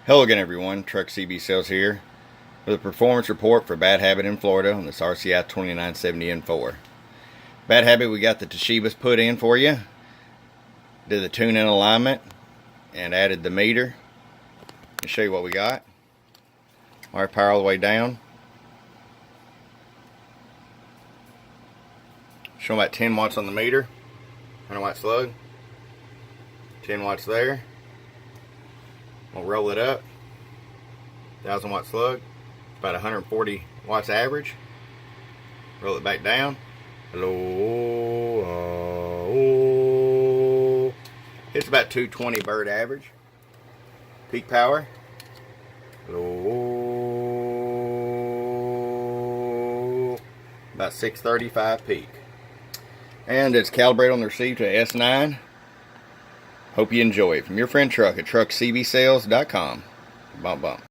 Hello again everyone, Truck CB Sales here with a performance report for Bad Habit in Florida on this Rci-2970n4. Bad Habit, we got the Toshiba's put in for you. Did the tune in alignment and added the meter. I'll show you what we got. Alright, power all the way down. Show about 10 watts on the meter. 100 watt slug. 10 watts there. We'll roll it up. 1000 watt slug. About 140 watts average. Roll it back down. Hello. It's about 220 bird average. Peak power. Hello. About 635 peak. And it's calibrated on the receive to S9. Hope you enjoy it. From your friend Truck at truckcbsales.com. Bump bump.